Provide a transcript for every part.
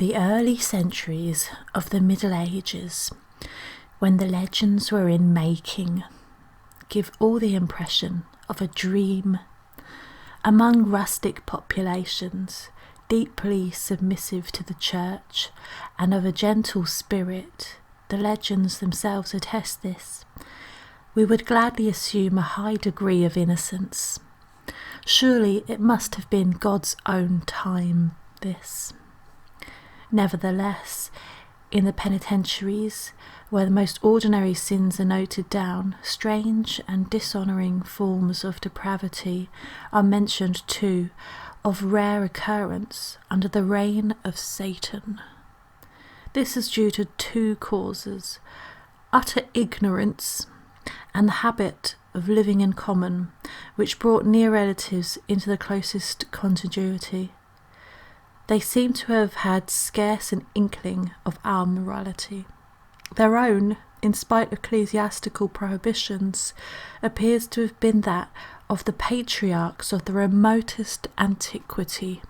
The early centuries of the Middle Ages, when the legends were in making, give all the impression of a dream. Among rustic populations, deeply submissive to the church and of a gentle spirit, the legends themselves attest this. We would gladly assume a high degree of innocence. Surely it must have been God's own time, this. Nevertheless, in the penitentiaries, where the most ordinary sins are noted down, strange and dishonouring forms of depravity are mentioned too, of rare occurrence under the reign of Satan. This is due to two causes: utter ignorance and the habit of living in common, which brought near relatives into the closest contiguity. They seem to have had scarce an inkling of our morality. Their own, in spite of ecclesiastical prohibitions, appears to have been that of the patriarchs of the remotest antiquity,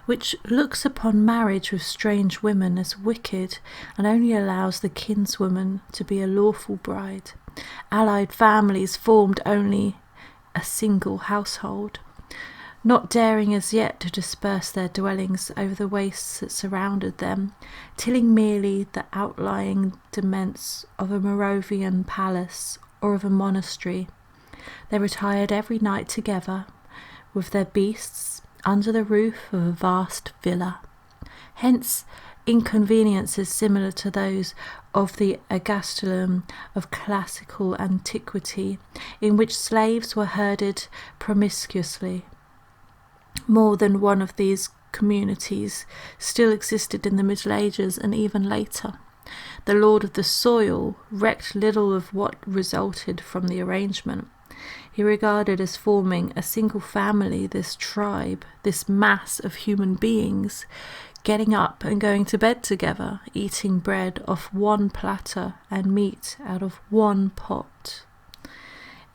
which looks upon marriage with strange women as wicked and only allows the kinswoman to be a lawful bride. Allied families formed only a single household, not daring as yet to disperse their dwellings over the wastes that surrounded them, tilling merely the outlying demesnes of a Moravian palace or of a monastery. They retired every night together, with their beasts, under the roof of a vast villa. Hence inconveniences similar to those of the ergastulum of classical antiquity, in which slaves were herded promiscuously. More than one of these communities still existed in the Middle Ages and even later. The lord of the soil recked little of what resulted from the arrangement. He regarded as forming a single family this tribe, this mass of human beings, getting up and going to bed together, eating bread off one platter and meat out of one pot.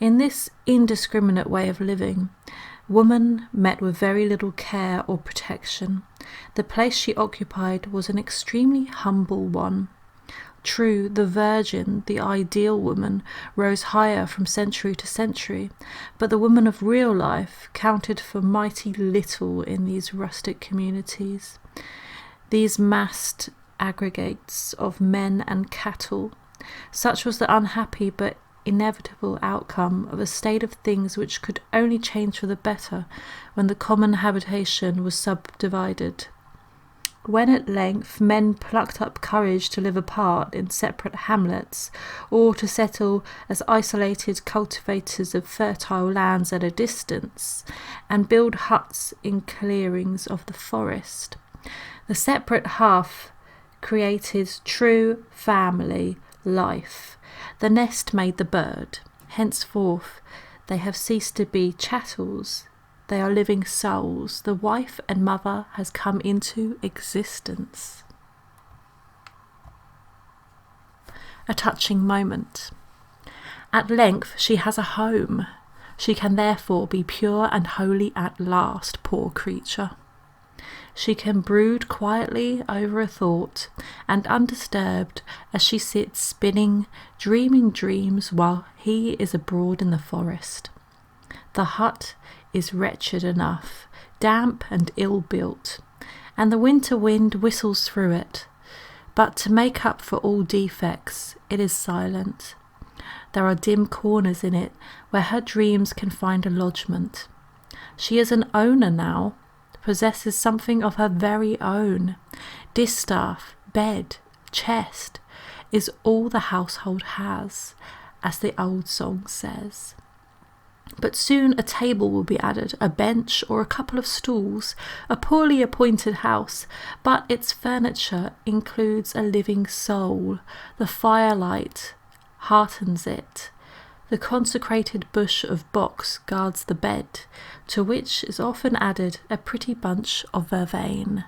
In this indiscriminate way of living, woman met with very little care or protection. The place she occupied was an extremely humble one. True, the virgin, the ideal woman, rose higher from century to century, but the woman of real life counted for mighty little in these rustic communities, these massed aggregates of men and cattle. Such was the unhappy but inevitable outcome of a state of things which could only change for the better when the common habitation was subdivided. When at length men plucked up courage to live apart in separate hamlets, or to settle as isolated cultivators of fertile lands at a distance, and build huts in clearings of the forest, the separate half created true family life. The nest made the bird. Henceforth they have ceased to be chattels. They are living souls. The wife and mother has come into existence. A touching moment. At length she has a home. She can therefore be pure and holy at last, poor creature. She can brood quietly over a thought, and undisturbed as she sits spinning, dreaming dreams while he is abroad in the forest. The hut is wretched enough, damp and ill-built, and the winter wind whistles through it. But to make up for all defects, it is silent. There are dim corners in it where her dreams can find a lodgment. She is an owner now, possesses something of her very own. Distaff, bed, chest is all the household has, as the old song says. But soon a table will be added, a bench or a couple of stools, a poorly appointed house, but its furniture includes a living soul. The firelight heartens it. The consecrated bush of box guards the bed, to which is often added a pretty bunch of vervain.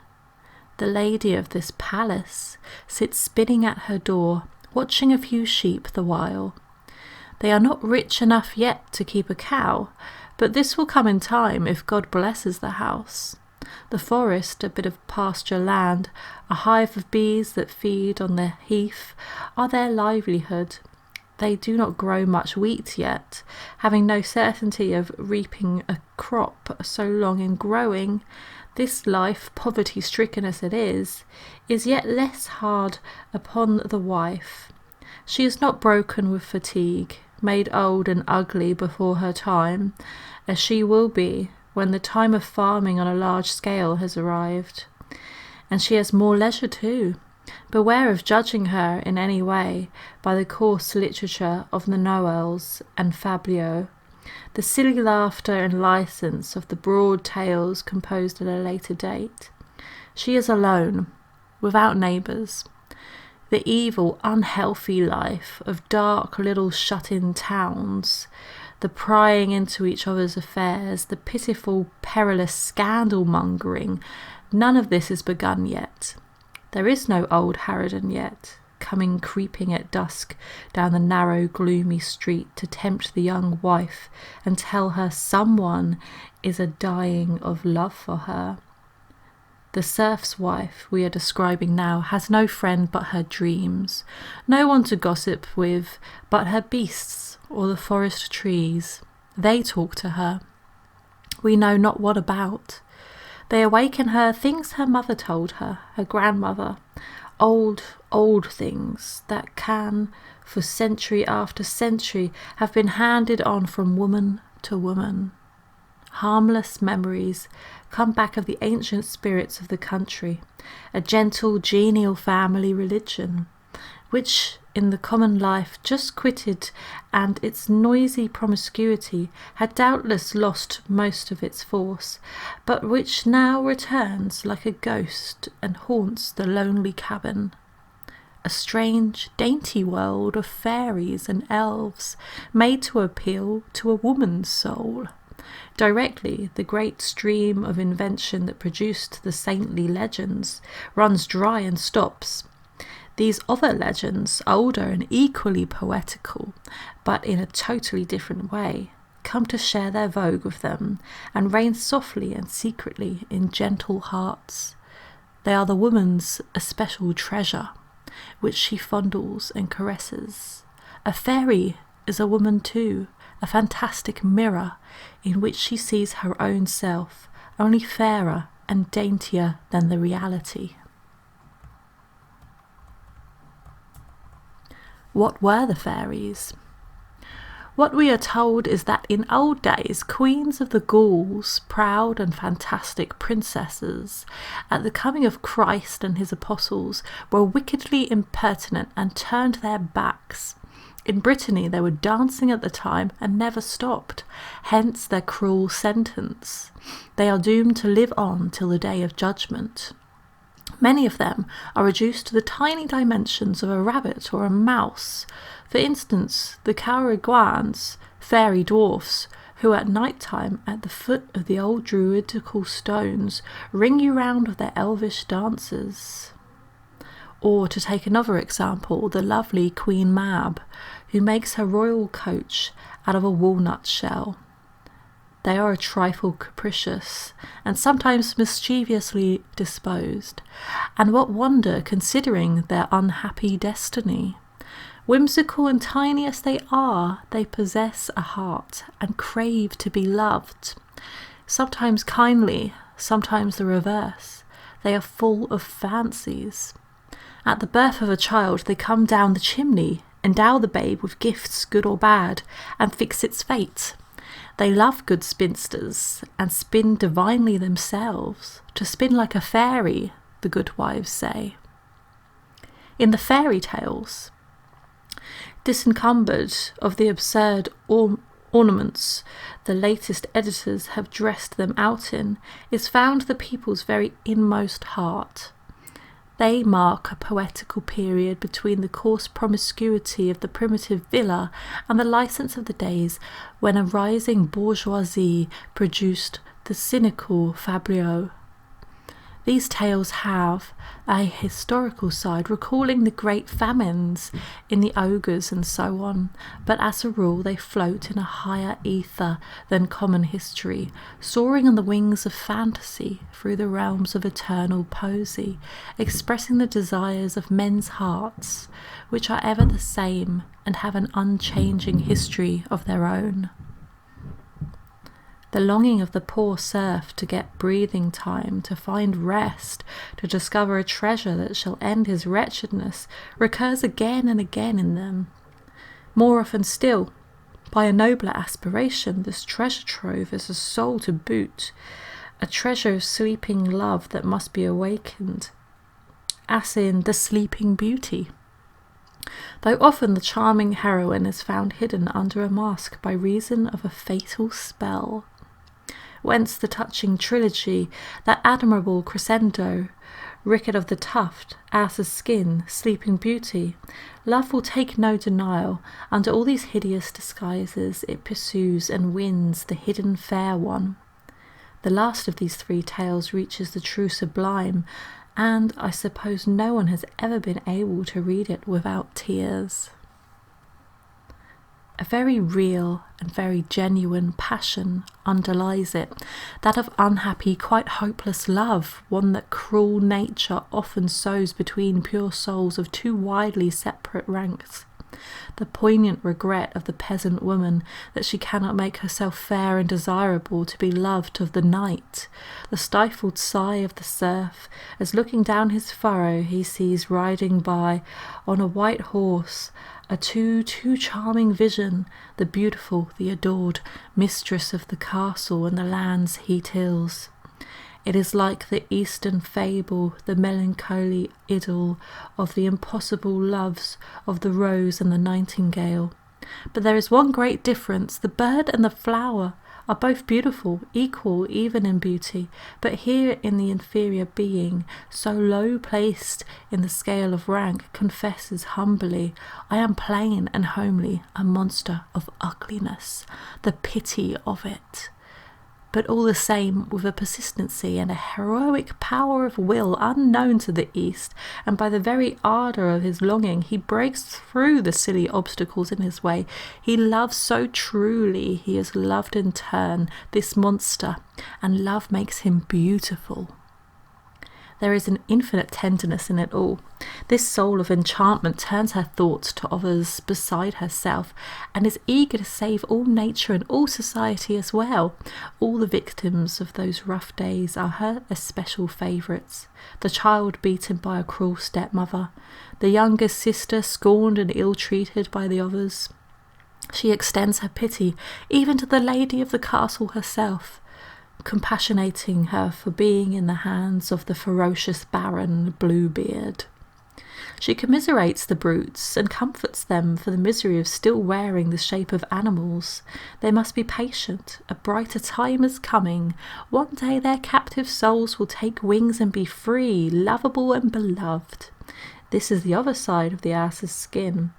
The lady of this palace sits spinning at her door, watching a few sheep the while. They are not rich enough yet to keep a cow, but this will come in time if God blesses the house. The forest, a bit of pasture land, a hive of bees that feed on the heath, are their livelihood. They do not grow much wheat yet, having no certainty of reaping a crop so long in growing. This life, poverty-stricken as it is yet less hard upon the wife. She is not broken with fatigue, made old and ugly before her time, as she will be when the time of farming on a large scale has arrived. And she has more leisure too. Beware of judging her in any way by the coarse literature of the Noëls and Fabliaux, the silly laughter and license of the broad tales composed at a later date. She is alone, without neighbours. The evil, unhealthy life of dark little shut-in towns, the prying into each other's affairs, the pitiful, perilous scandal-mongering, none of this is begun yet. There is no old harridan yet, coming creeping at dusk down the narrow, gloomy street to tempt the young wife and tell her someone is a-dying of love for her. The serf's wife we are describing now has no friend but her dreams, no one to gossip with but her beasts or the forest trees. They talk to her. We know not what about. They awaken her things her mother told her, her grandmother, old things that can, for century after century, have been handed on from woman to woman. Harmless memories come back of the ancient spirits of the country, a gentle, genial family religion, which in the common life just quitted and its noisy promiscuity had doubtless lost most of its force, but which now returns like a ghost and haunts the lonely cabin. A strange, dainty world of fairies and elves made to appeal to a woman's soul. Directly, the great stream of invention that produced the saintly legends runs dry and stops. These other legends, older and equally poetical, but in a totally different way, come to share their vogue with them and reign softly and secretly in gentle hearts. They are the woman's especial treasure, which she fondles and caresses. A fairy is a woman too, a fantastic mirror in which she sees her own self, only fairer and daintier than the reality. What were the fairies? What we are told is that in old days, queens of the Gauls, proud and fantastic princesses, at the coming of Christ and his apostles, were wickedly impertinent and turned their backs. In Brittany they were dancing at the time and never stopped, hence their cruel sentence. They are doomed to live on till the day of judgment. Many of them are reduced to the tiny dimensions of a rabbit or a mouse. For instance, the Cauriguans, fairy dwarfs, who at night time at the foot of the old druidical stones ring you round with their elvish dances. Or, to take another example, the lovely Queen Mab, who makes her royal coach out of a walnut shell. They are a trifle capricious, and sometimes mischievously disposed, and what wonder considering their unhappy destiny? Whimsical and tiny as they are, they possess a heart, and crave to be loved. Sometimes kindly, sometimes the reverse. They are full of fancies. At the birth of a child they come down the chimney, endow the babe with gifts good or bad, and fix its fate. They love good spinsters, and spin divinely themselves, to spin like a fairy, the good wives say. In the fairy tales, disencumbered of the absurd ornaments the latest editors have dressed them out in, is found the people's very inmost heart. They mark a poetical period between the coarse promiscuity of the primitive villa and the licence of the days when a rising bourgeoisie produced the cynical Fabliaux. These tales have a historical side, recalling the great famines in the ogres and so on, but as a rule they float in a higher ether than common history, soaring on the wings of fantasy through the realms of eternal poesy, expressing the desires of men's hearts, which are ever the same and have an unchanging history of their own. The longing of the poor serf to get breathing time, to find rest, to discover a treasure that shall end his wretchedness, recurs again and again in them. More often still, by a nobler aspiration, this treasure trove is a soul to boot, a treasure of sleeping love that must be awakened, as in The Sleeping Beauty. Though often the charming heroine is found hidden under a mask by reason of a fatal spell. Whence the touching trilogy, that admirable crescendo, Rickard of the Tuft, Ass's Skin, Sleeping Beauty. Love will take no denial. Under all these hideous disguises it pursues and wins the hidden fair one. The last of these three tales reaches the true sublime, and I suppose no one has ever been able to read it without tears. A very real and very genuine passion underlies it, that of unhappy, quite hopeless love, one that cruel nature often sows between pure souls of two widely separate ranks. The poignant regret of the peasant woman that she cannot make herself fair and desirable to be loved of the knight, the stifled sigh of the serf as looking down his furrow he sees riding by on a white horse a too charming vision, the beautiful, the adored mistress of the castle and the lands he tills. It is like the Eastern fable, the melancholy idyll of the impossible loves of the rose and the nightingale. But there is one great difference. The bird and the flower are both beautiful, equal even in beauty, but here in the inferior being, so low placed in the scale of rank, confesses humbly, I am plain and homely, a monster of ugliness, the pity of it. But all the same, with a persistency and a heroic power of will unknown to the East, and by the very ardour of his longing, he breaks through the silly obstacles in his way. He loves so truly, he is loved in turn, this monster, and love makes him beautiful. There is an infinite tenderness in it all. This soul of enchantment turns her thoughts to others beside herself, and is eager to save all nature and all society as well. All the victims of those rough days are her especial favourites. The child beaten by a cruel stepmother, the younger sister scorned and ill-treated by the others. She extends her pity even to the lady of the castle herself, compassionating her for being in the hands of the ferocious Baron Bluebeard. She commiserates the brutes and comforts them for the misery of still wearing the shape of animals. They must be patient. A brighter time is coming. One day their captive souls will take wings and be free, lovable and beloved. This is the other side of the ass's skin,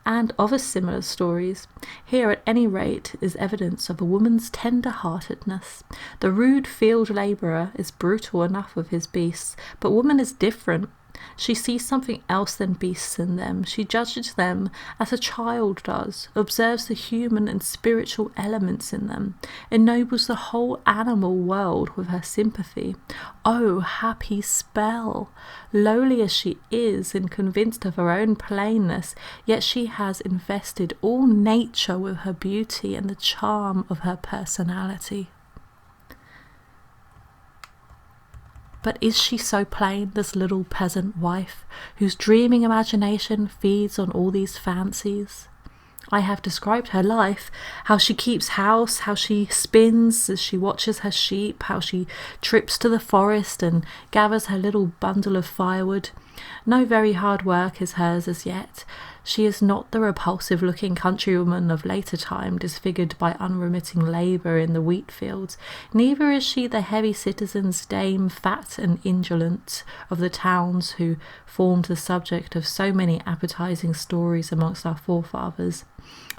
and other similar stories. Here at any rate is evidence of a woman's tender-heartedness. The rude field labourer is brutal enough with his beasts, but woman is different. She sees something else than beasts in them. She judges them as a child does, observes the human and spiritual elements in them, ennobles the whole animal world with her sympathy. Oh, happy spell! Lowly as she is and convinced of her own plainness, yet she has invested all nature with her beauty and the charm of her personality. But is she so plain, this little peasant wife, whose dreaming imagination feeds on all these fancies? I have described her life, how she keeps house, how she spins as she watches her sheep, how she trips to the forest and gathers her little bundle of firewood. No very hard work is hers as yet. She is not the repulsive-looking countrywoman of later time, disfigured by unremitting labour in the wheat fields. Neither is she the heavy citizen's dame, fat and indolent, of the towns, who formed the subject of so many appetising stories amongst our forefathers.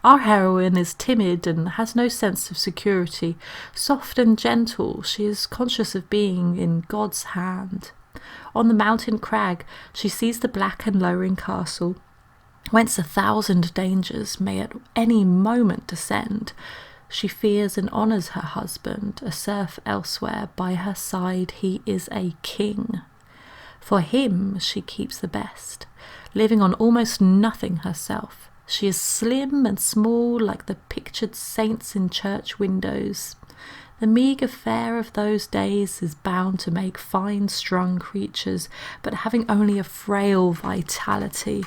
Our heroine is timid and has no sense of security. Soft and gentle, she is conscious of being in God's hand. On the mountain crag she sees the black and lowering castle, whence 1,000 dangers may at any moment descend. She fears and honours her husband, a serf elsewhere. By her side he is a king. For him she keeps the best, living on almost nothing herself. She is slim and small, like the pictured saints in church windows. The meagre fare of those days is bound to make fine strung creatures, but having only a frail vitality.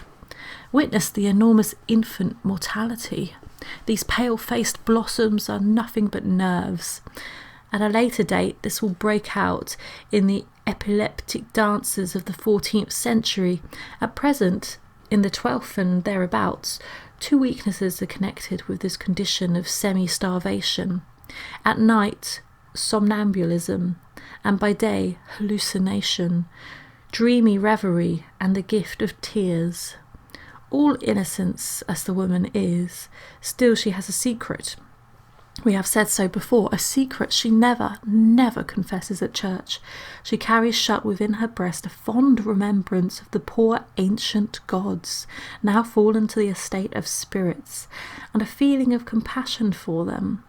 Witness the enormous infant mortality. These pale-faced blossoms are nothing but nerves. At a later date this will break out in the epileptic dances of the 14th century. At present, in the 12th and thereabouts, two weaknesses are connected with this condition of semi-starvation. At night, somnambulism, and by day, hallucination, dreamy reverie, and the gift of tears. All innocence as the woman is, still she has a secret. We have said so before, a secret she never confesses at church. She carries shut within her breast a fond remembrance of the poor ancient gods, now fallen to the estate of spirits, and a feeling of compassion for them.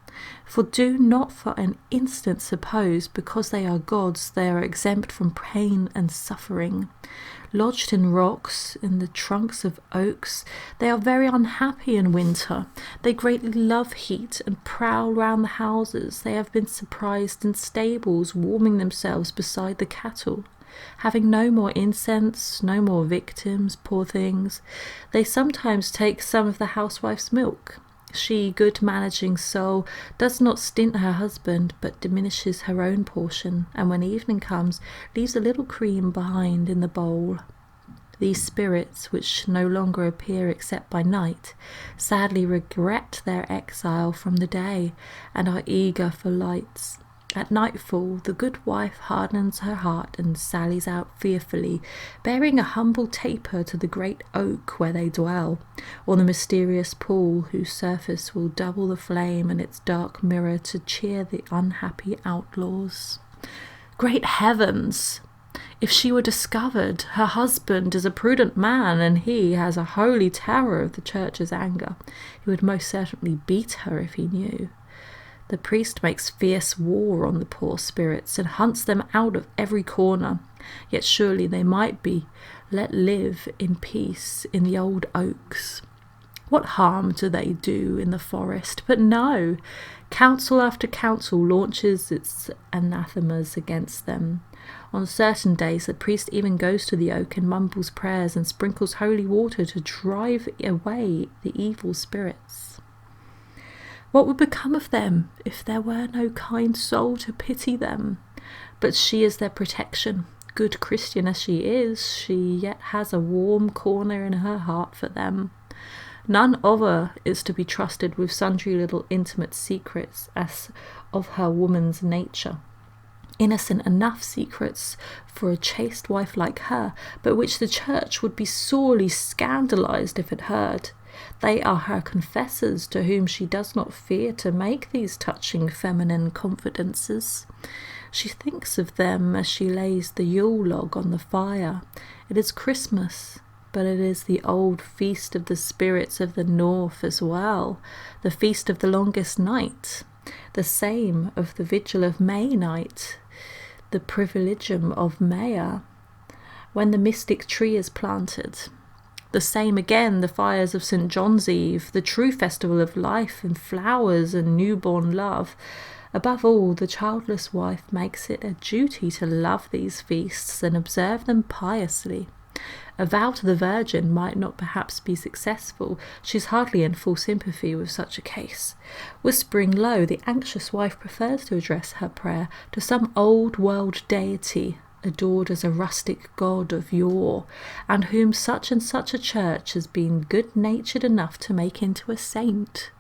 For do not for an instant suppose, because they are gods, they are exempt from pain and suffering. Lodged in rocks, in the trunks of oaks, they are very unhappy in winter. They greatly love heat and prowl round the houses. They have been surprised in stables, warming themselves beside the cattle. Having no more incense, no more victims, poor things, they sometimes take some of the housewife's milk. She, good managing soul, does not stint her husband, but diminishes her own portion, and when evening comes, leaves a little cream behind in the bowl. These spirits, which no longer appear except by night, sadly regret their exile from the day, and are eager for lights. At nightfall, the good wife hardens her heart and sallies out fearfully, bearing a humble taper to the great oak where they dwell, or the mysterious pool whose surface will double the flame and its dark mirror to cheer the unhappy outlaws. Great heavens! If she were discovered, her husband is a prudent man, and he has a holy terror of the church's anger. He would most certainly beat her if he knew. The priest makes fierce war on the poor spirits and hunts them out of every corner. Yet surely they might be let live in peace in the old oaks. What harm do they do in the forest? But no! Council after council launches its anathemas against them. On certain days the priest even goes to the oak and mumbles prayers and sprinkles holy water to drive away the evil spirits. What would become of them if there were no kind soul to pity them? But she is their protection. Good Christian as she is, she yet has a warm corner in her heart for them. None other is to be trusted with sundry little intimate secrets as of her woman's nature. Innocent enough secrets for a chaste wife like her, but which the church would be sorely scandalized if it heard. They are her confessors, to whom she does not fear to make these touching feminine confidences. She thinks of them as she lays the Yule log on the fire. It is Christmas, but it is the old feast of the spirits of the north as well, the feast of the longest night, the same of the vigil of May night, the privilegium of Maya, when the mystic tree is planted. The same again, the fires of St. John's Eve, the true festival of life and flowers and newborn love. Above all, the childless wife makes it a duty to love these feasts and observe them piously. A vow to the Virgin might not perhaps be successful. She is hardly in full sympathy with such a case. Whispering low, the anxious wife prefers to address her prayer to some old world deity, adored as a rustic god of yore, and whom such and such a church has been good-natured enough to make into a saint.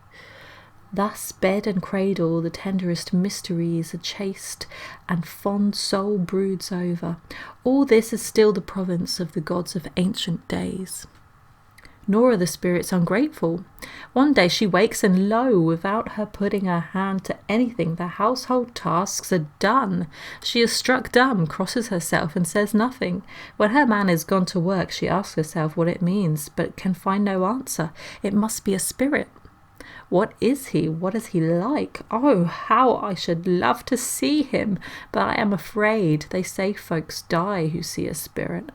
Thus bed and cradle the tenderest mysteries a chaste and fond soul broods over. All this is still the province of the gods of ancient days. Nor are the spirits ungrateful. One day she wakes, and lo, without her putting her hand to anything, the household tasks are done. She is struck dumb, crosses herself, and says nothing. When her man is gone to work, she asks herself what it means, but can find no answer. It must be a spirit. What is he? What is he like? Oh, how I should love to see him, but I am afraid. They say folks die who see a spirit.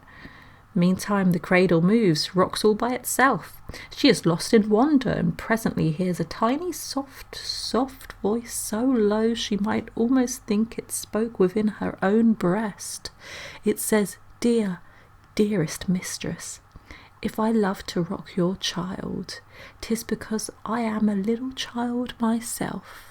Meantime the cradle moves, rocks all by itself. She is lost in wonder, and presently hears a tiny soft voice, so low she might almost think it spoke within her own breast. It says, "Dear, dearest mistress, if I love to rock your child, 'tis because I am a little child myself."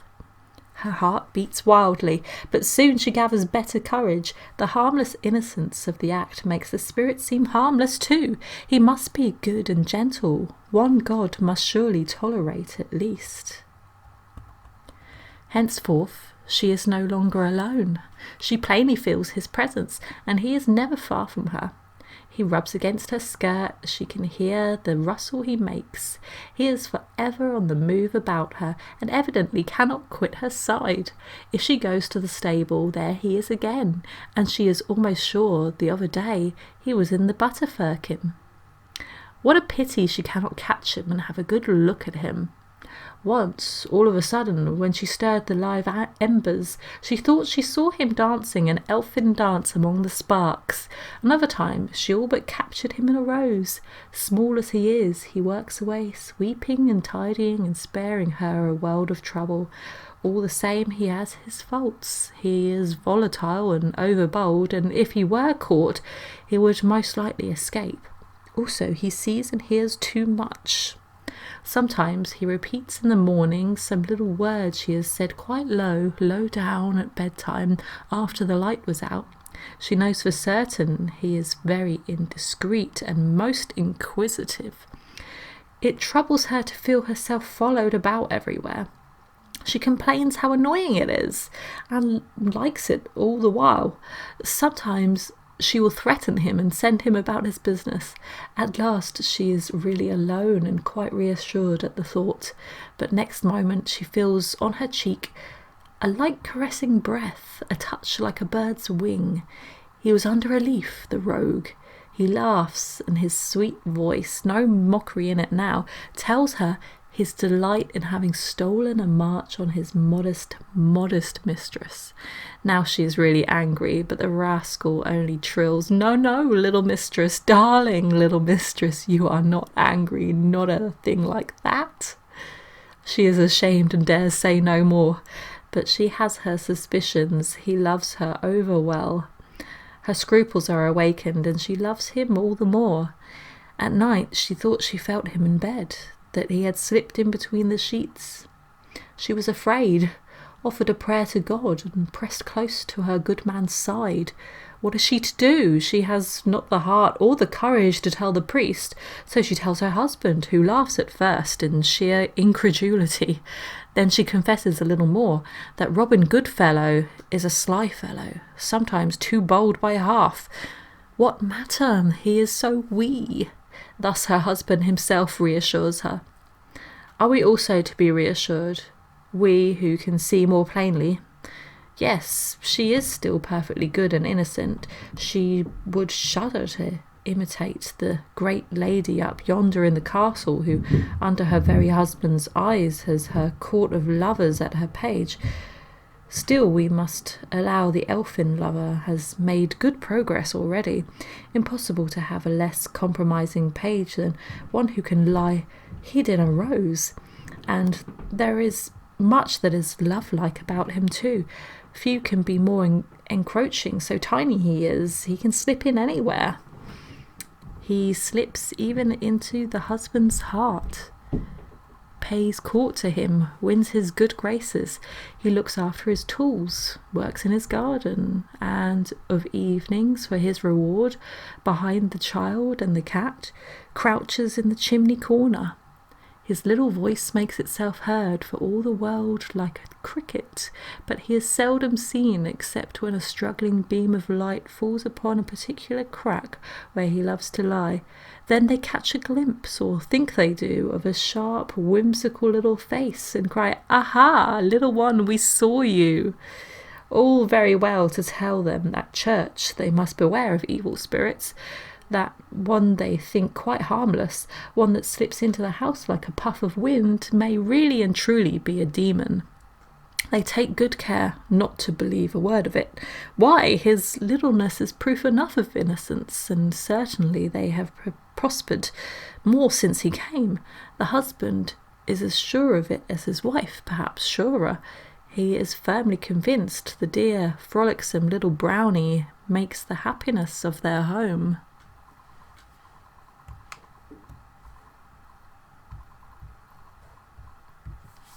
Her heart beats wildly, but soon she gathers better courage. The harmless innocence of the act makes the spirit seem harmless too. He must be good and gentle. One God must surely tolerate at least. Henceforth she is no longer alone. She plainly feels his presence, and he is never far from her. He rubs against her skirt, she can hear the rustle he makes. He is forever on the move about her, and evidently cannot quit her side. If she goes to the stable, there he is again, and she is almost sure the other day he was in the butterfirkin. What a pity she cannot catch him and have a good look at him. Once, all of a sudden, when she stirred the live embers, she thought she saw him dancing an elfin dance among the sparks. Another time she all but captured him in a rose. Small as he is, he works away, sweeping and tidying and sparing her a world of trouble. All the same, he has his faults. He is volatile and overbold, and if he were caught, he would most likely escape. Also, he sees and hears too much. Sometimes he repeats in the morning some little words she has said quite low down at bedtime after the light was out. She knows for certain he is very indiscreet and most inquisitive. It troubles her to feel herself followed about everywhere. She complains how annoying it is, and likes it all the while. Sometimes she will threaten him and send him about his business. At last she is really alone and quite reassured at the thought, but next moment she feels on her cheek a light caressing breath, a touch like a bird's wing. He was under a leaf, the rogue. He laughs, and his sweet voice, no mockery in it now, tells her his delight in having stolen a march on his modest mistress. Now she is really angry, but the rascal only trills, "No, no, little mistress, darling little mistress, you are not angry, not a thing like that." She is ashamed and dares say no more, but she has her suspicions. He loves her over well. Her scruples are awakened, and she loves him all the more. At night she thought she felt him in bed, that he had slipped in between the sheets. She was afraid, offered a prayer to God, and pressed close to her good man's side. What is she to do? She has not the heart or the courage to tell the priest, so she tells her husband, who laughs at first in sheer incredulity. Then she confesses a little more, that Robin Goodfellow is a sly fellow, sometimes too bold by half. What matter? He is so wee. Thus her husband himself reassures her. Are we also to be reassured, we who can see more plainly? Yes, she is still perfectly good and innocent. She would shudder to imitate the great lady up yonder in the castle, who under her very husband's eyes has her court of lovers at her page. Still, we must allow the elfin lover has made good progress already. Impossible to have a less compromising page than one who can lie hid in a rose. And there is much that is love-like about him too. Few can be more encroaching, so tiny he is. He can slip in anywhere. He slips even into the husband's heart. pays court to him, wins his good graces. He looks after his tools, works in his garden, and of evenings, for his reward, behind the child and the cat, crouches in the chimney corner. His little voice makes itself heard for all the world like a cricket, but he is seldom seen except when a struggling beam of light falls upon a particular crack where he loves to lie. Then they catch a glimpse, or think they do, of a sharp, whimsical little face, and cry, "Aha, little one, we saw you!" All very well to tell them at church they must beware of evil spirits, that one they think quite harmless, one that slips into the house like a puff of wind, may really and truly be a demon. They take good care not to believe a word of it. Why? His littleness is proof enough of innocence, and certainly they have prospered more since he came. The husband is as sure of it as his wife, perhaps surer. He is firmly convinced the dear, frolicsome little brownie makes the happiness of their home.